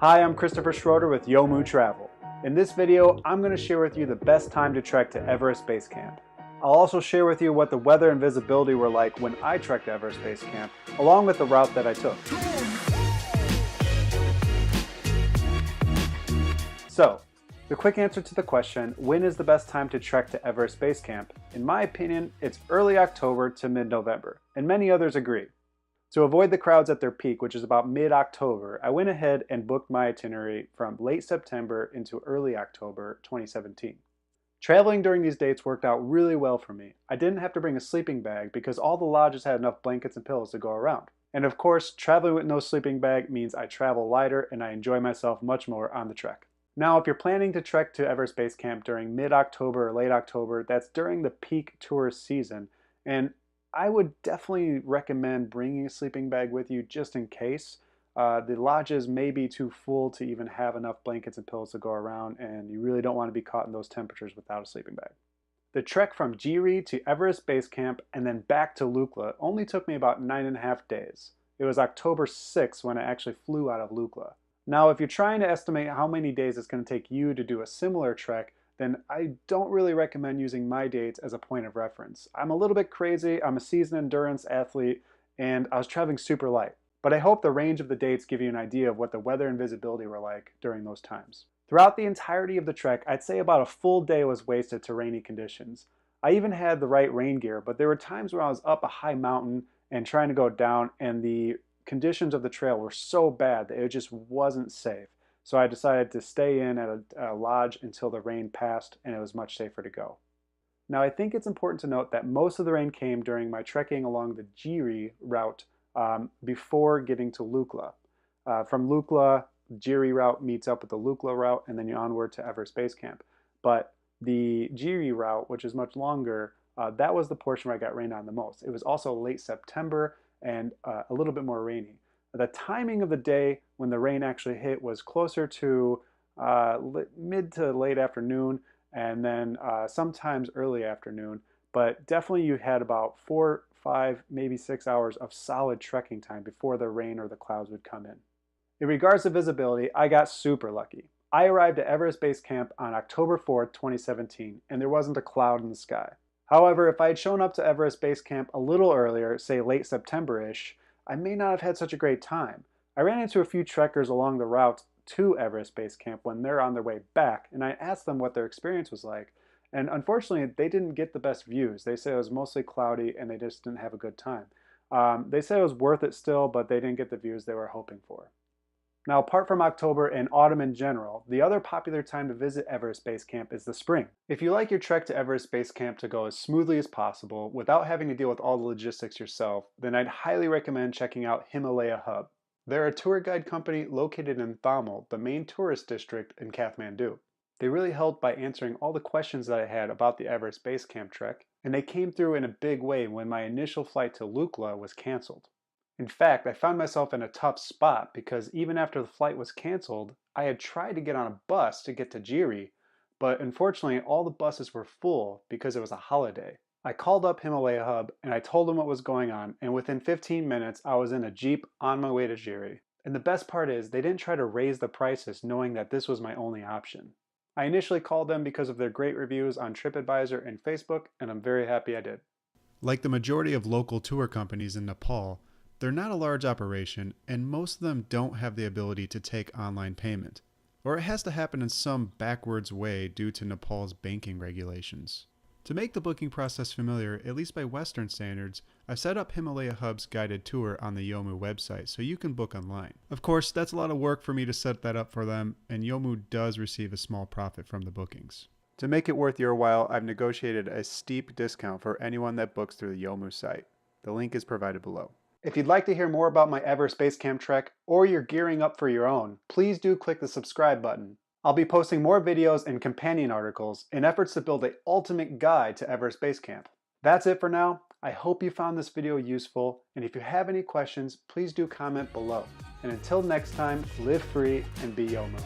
Hi, I'm Christopher Schroeder with Yomu Travel. In this video, I'm going to share with you the best time to trek to Everest Base Camp. I'll also share with you what the weather and visibility were like when I trekked to Everest Base Camp, along with the route that I took. So, the quick answer to the question, when is the best time to trek to Everest Base Camp? In my opinion, it's early October to mid-November, and many others agree. To avoid the crowds at their peak, which is about mid-October, I went ahead and booked my itinerary from late September into early October 2017. Traveling during these dates worked out really well for me. I didn't have to bring a sleeping bag because all the lodges had enough blankets and pillows to go around. And of course, traveling with no sleeping bag means I travel lighter and I enjoy myself much more on the trek. Now, if you're planning to trek to Everest Base Camp during mid-October or late October, that's during the peak tourist season, and I would definitely recommend bringing a sleeping bag with you just in case. The lodges may be too full to even have enough blankets and pillows to go around, and you really don't want to be caught in those temperatures without a sleeping bag. The trek from Jiri to Everest Base Camp and then back to Lukla only took me about 9.5 days. It was October 6th when I actually flew out of Lukla. Now, if you're trying to estimate how many days it's going to take you to do a similar trek, then I don't really recommend using my dates as a point of reference. I'm a little bit crazy, I'm a seasoned endurance athlete, and I was traveling super light. But I hope the range of the dates give you an idea of what the weather and visibility were like during those times. Throughout the entirety of the trek, I'd say about a full day was wasted to rainy conditions. I even had the right rain gear, but there were times where I was up a high mountain and trying to go down, and the conditions of the trail were so bad that it just wasn't safe. So I decided to stay in at a lodge until the rain passed and it was much safer to go. Now, I think it's important to note that most of the rain came during my trekking along the Jiri route before getting to Lukla. From Lukla, Jiri route meets up with the Lukla route and then you're onward to Everest Base Camp. But the Jiri route, which is much longer, that was the portion where I got rained on the most. It was also late September and a little bit more rainy. The timing of the day when the rain actually hit was closer to mid to late afternoon and then sometimes early afternoon, but definitely you had about 4, 5, maybe 6 hours of solid trekking time before the rain or the clouds would come in. In regards to visibility, I got super lucky. I arrived at Everest Base Camp on October 4th, 2017, and there wasn't a cloud in the sky. However, if I had shown up to Everest Base Camp a little earlier, say late September-ish, I may not have had such a great time. I ran into a few trekkers along the route to Everest Base Camp when they're on their way back, and I asked them what their experience was like. And unfortunately, they didn't get the best views. They said it was mostly cloudy and they just didn't have a good time. They said it was worth it still, but they didn't get the views they were hoping for. Now, apart from October and autumn in general, the other popular time to visit Everest Base Camp is the spring. If you like your trek to Everest Base Camp to go as smoothly as possible without having to deal with all the logistics yourself, then I'd highly recommend checking out Himalaya Hub. They're a tour guide company located in Thamel, the main tourist district in Kathmandu. They really helped by answering all the questions that I had about the Everest Base Camp trek, and they came through in a big way when my initial flight to Lukla was canceled. In fact, I found myself in a tough spot because even after the flight was canceled, I had tried to get on a bus to get to Jiri, but unfortunately all the buses were full because it was a holiday. I called up Himalaya Hub and I told them what was going on, and within 15 minutes I was in a Jeep on my way to Jiri. And the best part is they didn't try to raise the prices knowing that this was my only option. I initially called them because of their great reviews on TripAdvisor and Facebook, and I'm very happy I did. Like the majority of local tour companies in Nepal, they're not a large operation, and most of them don't have the ability to take online payment, or it has to happen in some backwards way due to Nepal's banking regulations. To make the booking process familiar, at least by Western standards, I've set up Himalaya Hub's guided tour on the Yomu website so you can book online. Of course, that's a lot of work for me to set that up for them, and Yomu does receive a small profit from the bookings. To make it worth your while, I've negotiated a steep discount for anyone that books through the Yomu site. The link is provided below. If you'd like to hear more about my Everest Base Camp trek, or you're gearing up for your own, please do click the subscribe button. I'll be posting more videos and companion articles in efforts to build the ultimate guide to Everest Base Camp. That's it for now. I hope you found this video useful, and if you have any questions, please do comment below. And until next time, live free and be Yomu.